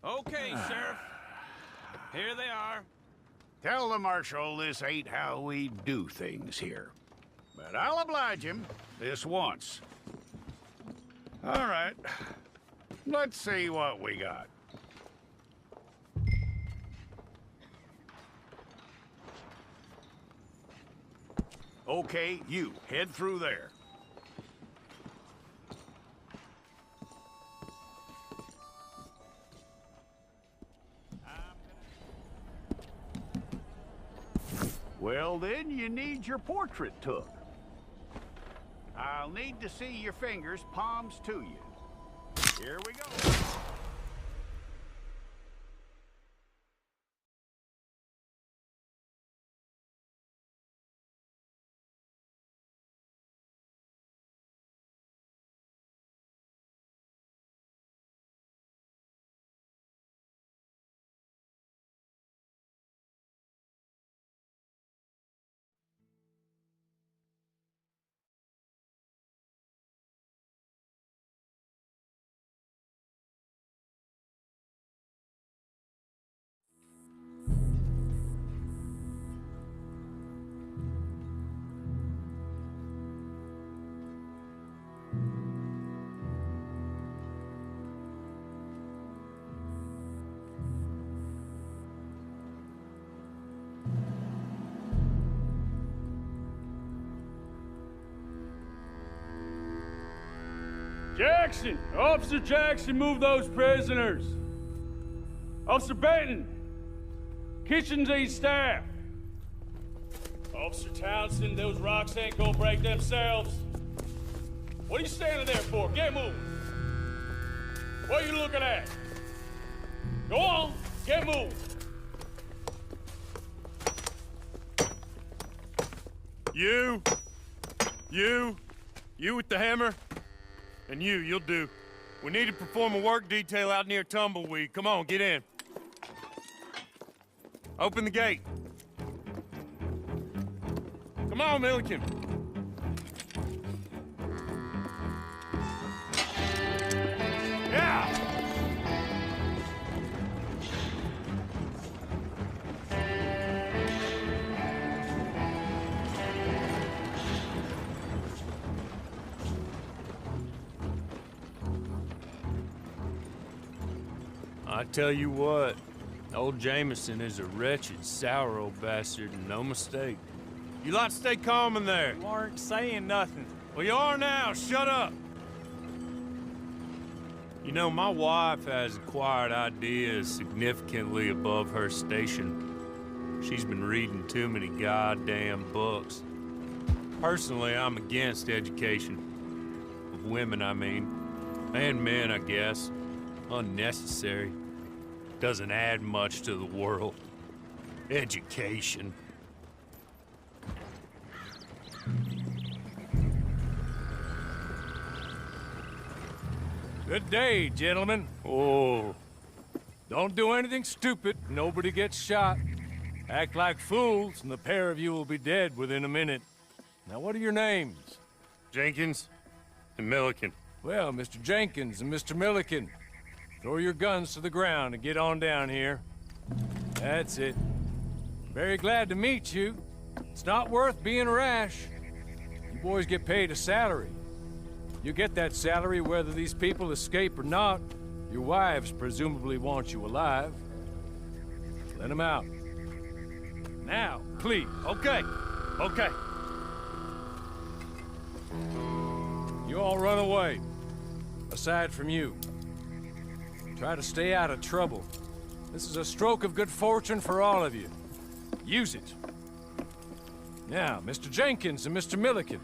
Okay, Sheriff. Here they are. Tell the Marshal this ain't how we do things here. But I'll oblige him this once. All right. Let's see what we got. Okay, you head through there. Well, then you need your portrait took. I'll need to see your fingers, palms to you. Here we go. Jackson! Officer Jackson, move those prisoners! Officer Benton! Kitchens aid staff! Officer Townsend, those rocks ain't gonna break themselves. What are you standing there for? Get moving! What are you looking at? Go on, get moving! You with the hammer? And you'll do. We need to perform a work detail out near Tumbleweed. Come on, get in. Open the gate. Come on, Milliken. Yeah! I tell you what, old Jameson is a wretched, sour old bastard, and no mistake. You lot stay calm in there. You aren't saying nothing. Well, you are now. Shut up. You know, my wife has acquired ideas significantly above her station. She's been reading too many goddamn books. Personally, I'm against education. Of women, I mean. And men, I guess. Unnecessary. Doesn't add much to the world. Education. Good day, gentlemen. Oh. Don't do anything stupid. Nobody gets shot. Act like fools, and the pair of you will be dead within a minute. Now, what are your names? Jenkins and Milliken. Well, Mr. Jenkins and Mr. Milliken, throw your guns to the ground and get on down here. That's it. Very glad to meet you. It's not worth being rash. You boys get paid a salary. You get that salary whether these people escape or not. Your wives presumably want you alive. Let them out. Now, please. Okay. You all run away. Aside from you. Try to stay out of trouble. This is a stroke of good fortune for all of you. Use it. Now, Mr. Jenkins and Mr. Milliken,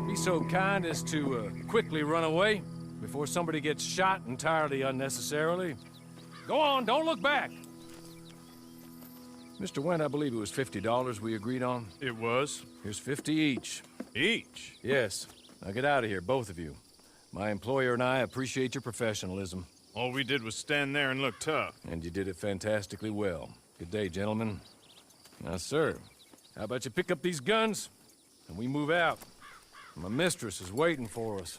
be so kind as to quickly run away before somebody gets shot entirely unnecessarily. Go on, don't look back. Mr. Wendt, I believe it was $50 we agreed on. It was. Here's 50 each. Each? Yes. Now get out of here, both of you. My employer and I appreciate your professionalism. All we did was stand there and look tough. And you did it fantastically well. Good day, gentlemen. Now, sir, how about you pick up these guns, and we move out? My mistress is waiting for us.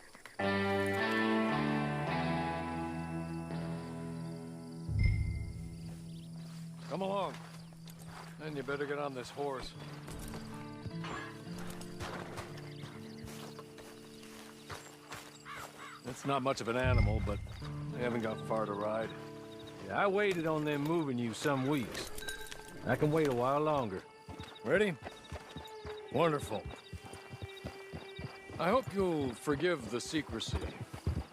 you better get on this horse. It's not much of an animal, but they haven't got far to ride. Yeah, I waited on them moving you some weeks. I can wait a while longer. Ready? Wonderful. I hope you'll forgive the secrecy.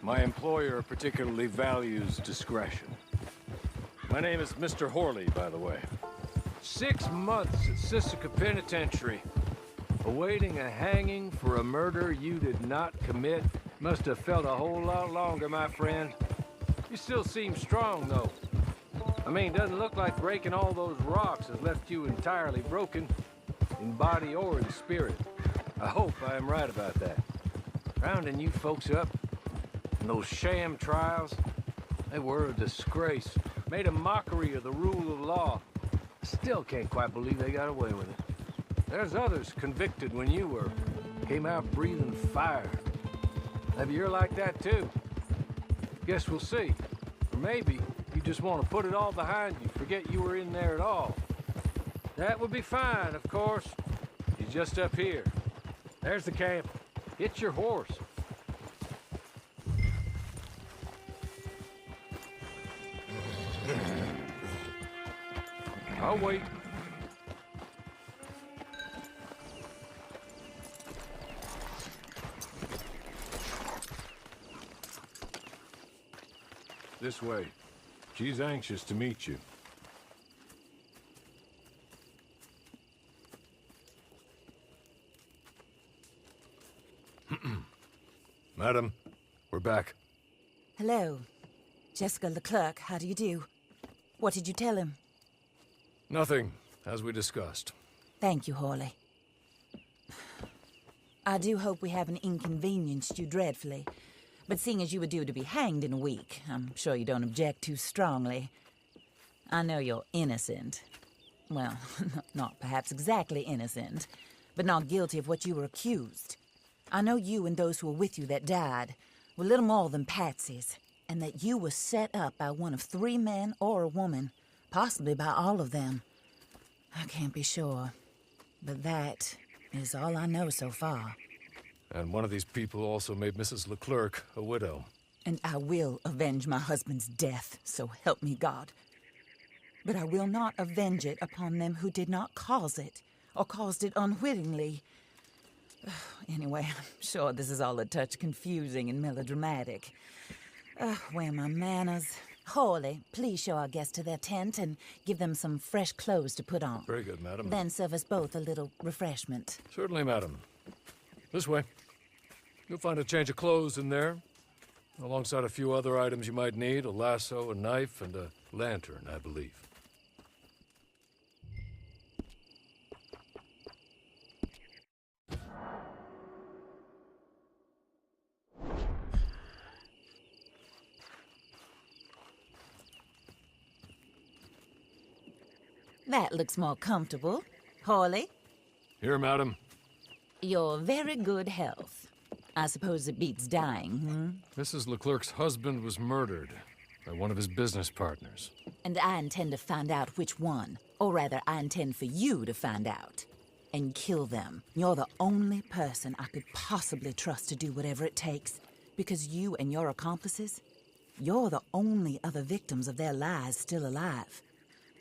My employer particularly values discretion. My name is Mr. Horley, by the way. 6 months at Sisika Penitentiary, awaiting a hanging for a murder you did not commit. Must have felt a whole lot longer, my friend. You still seem strong, though. I mean, doesn't look like breaking all those rocks has left you entirely broken, in body or in spirit. I hope I am right about that. Rounding you folks up, and those sham trials, they were a disgrace. Made a mockery of the rule of law. I still can't quite believe they got away with it. There's others convicted when you were. Came out breathing fire. Maybe you're like that too. Guess we'll see. Or maybe you just want to put it all behind you, forget you were in there at all. That would be fine, of course. You're just up here. There's the camp. Get your horse. I'll wait. This way. She's anxious to meet you. Madam, we're back. Hello. Jessica Leclerc, how do you do? What did you tell him? Nothing, as we discussed. Thank you, Horley. I do hope we haven't inconvenienced you dreadfully. But seeing as you were due to be hanged in a week, I'm sure you don't object too strongly. I know you're innocent. Well, not perhaps exactly innocent, but not guilty of what you were accused. I know you and those who were with you that died were little more than patsies, and that you were set up by one of 3 men or a woman, possibly by all of them. I can't be sure, but that is all I know so far. And one of these people also made Mrs. Leclerc a widow. And I will avenge my husband's death, so help me God. But I will not avenge it upon them who did not cause it, or caused it unwittingly. Anyway, I'm sure this is all a touch confusing and melodramatic. Where are my manners? Horley, please show our guests to their tent and give them some fresh clothes to put on. Very good, madam. Then serve us both a little refreshment. Certainly, madam. This way. You'll find a change of clothes in there, alongside a few other items you might need, a lasso, a knife, and a lantern, I believe. That looks more comfortable. Horley? Here, madam. Your very good health. I suppose it beats dying, Mrs. Leclerc's husband was murdered by one of his business partners. And I intend to find out which one. Or rather, I intend for you to find out. And kill them. You're the only person I could possibly trust to do whatever it takes. Because you and your accomplices, you're the only other victims of their lies still alive.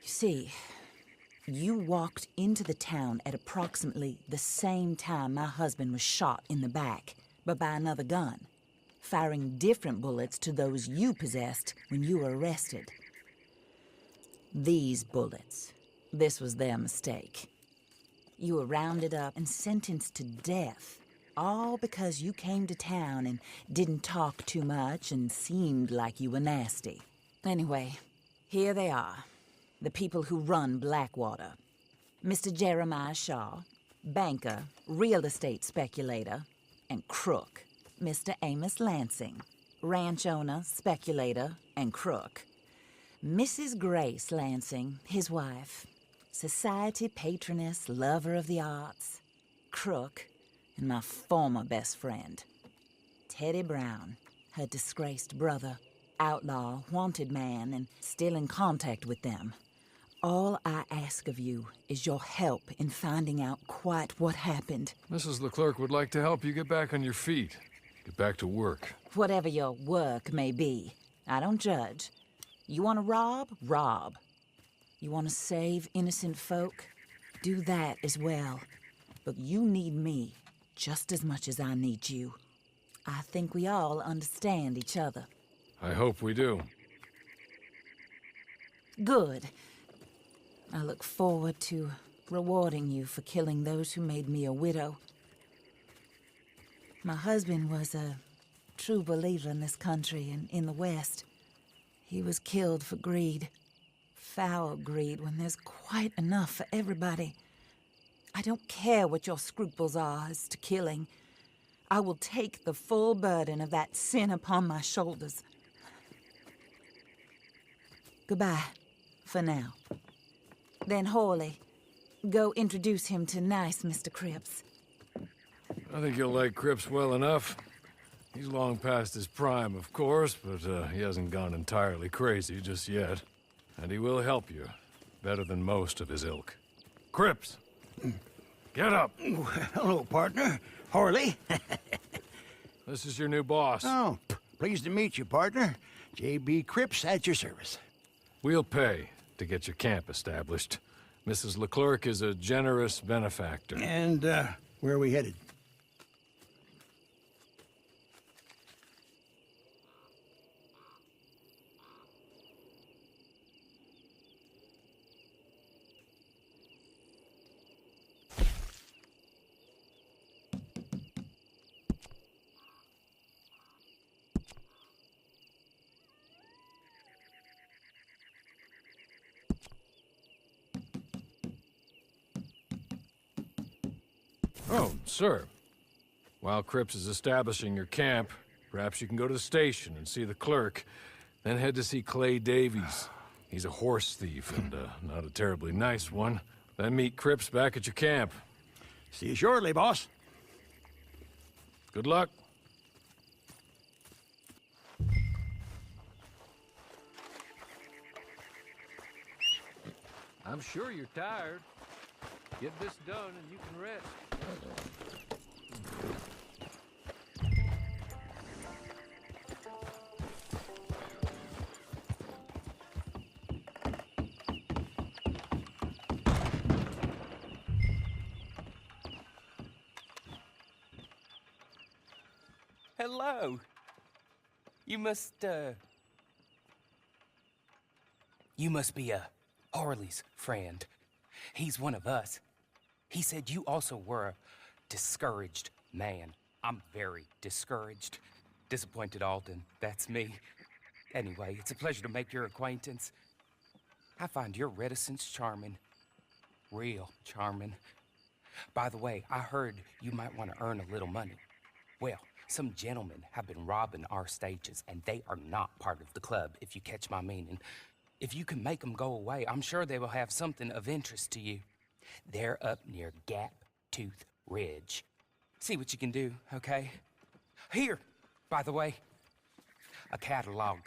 You see, you walked into the town at approximately the same time my husband was shot in the back, but by another gun, firing different bullets to those you possessed when you were arrested. These bullets, this was their mistake. You were rounded up and sentenced to death, all because you came to town and didn't talk too much and seemed like you were nasty. Anyway, here they are. The people who run Blackwater. Mr. Jeremiah Shaw, banker, real estate speculator, and crook. Mr. Amos Lansing, ranch owner, speculator, and crook. Mrs. Grace Lansing, his wife, society patroness, lover of the arts, crook, and my former best friend. Teddy Brown, her disgraced brother, outlaw, wanted man, and still in contact with them. All I ask of you is your help in finding out quite what happened. Mrs. Leclerc would like to help you get back on your feet. Get back to work. Whatever your work may be, I don't judge. You want to rob? Rob. You want to save innocent folk? Do that as well. But you need me just as much as I need you. I think we all understand each other. I hope we do. Good. I look forward to rewarding you for killing those who made me a widow. My husband was a true believer in this country and in the West. He was killed for greed. Foul greed when there's quite enough for everybody. I don't care what your scruples are as to killing. I will take the full burden of that sin upon my shoulders. Goodbye, for now. Then Hawley, go introduce him to nice Mr. Cripps. I think you'll like Cripps well enough. He's long past his prime, of course, but he hasn't gone entirely crazy just yet. And he will help you, better than most of his ilk. Cripps! Get up! Hello, partner. Harley. This is your new boss. Oh, pleased to meet you, partner. J.B. Cripps at your service. We'll pay to get your camp established. Mrs. Leclerc is a generous benefactor. And, where are we headed? Oh, sir. While Cripps is establishing your camp, perhaps you can go to the station and see the clerk, then head to see Clay Davies. He's a horse thief, and not a terribly nice one. Then meet Cripps back at your camp. See you shortly, boss. Good luck. I'm sure you're tired. Get this done and you can rest. Hello. You must be Harley's friend. He's one of us. He said you also were a discouraged man. I'm very discouraged. Disappointed Alden, that's me. Anyway, it's a pleasure to make your acquaintance. I find your reticence charming. Real charming. By the way, I heard you might want to earn a little money. Well, some gentlemen have been robbing our stages, and they are not part of the club, if you catch my meaning. If you can make them go away, I'm sure they will have something of interest to you. They're up near Gap Tooth Ridge. See what you can do, okay? Here, by the way, a catalog.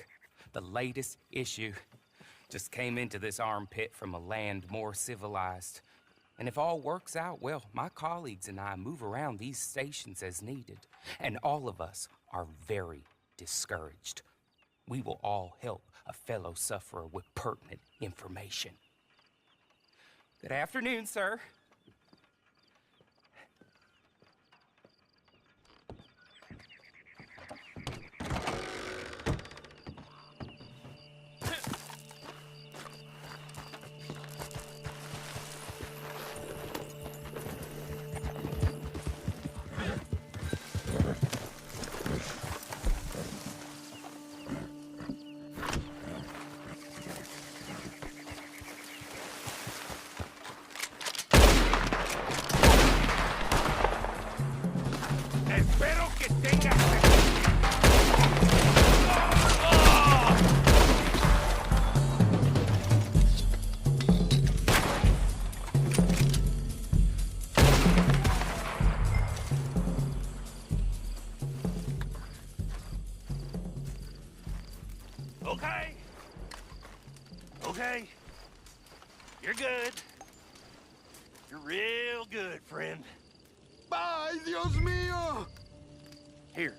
The latest issue. Just came into this armpit from a land more civilized. And if all works out, well, my colleagues and I move around these stations as needed. And all of us are very discouraged. We will all help a fellow sufferer with pertinent information. Good afternoon, sir. Espero que tengas... Okay. You're good. You're real good, friend. Ay, Dios mío! Here,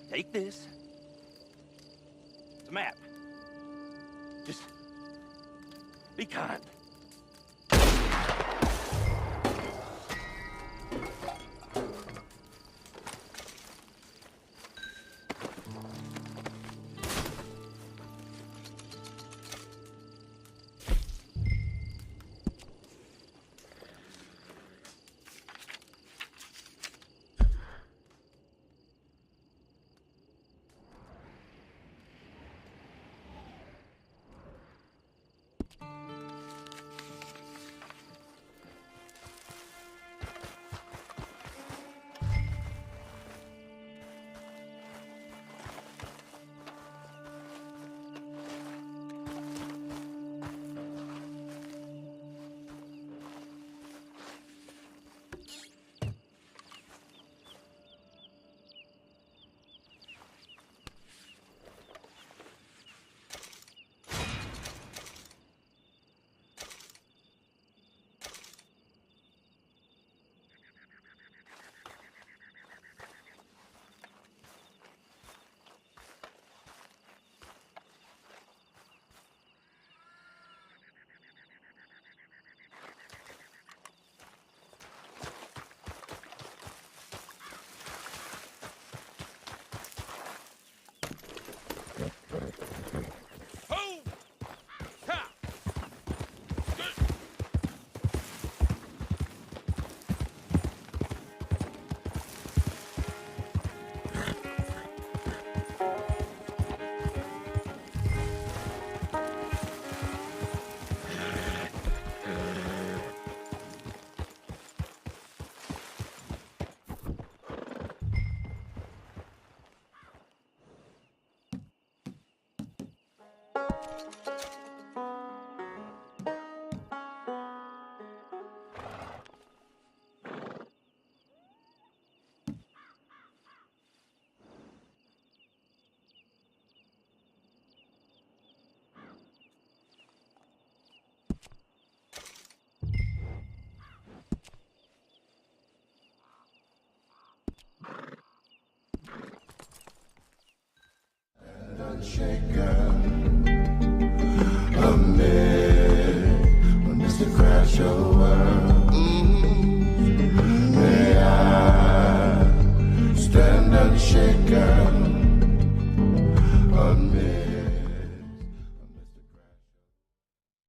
take this. It's a map. Just be kind. Shaken amid Mr. Crash your world. May I stand unshaken amid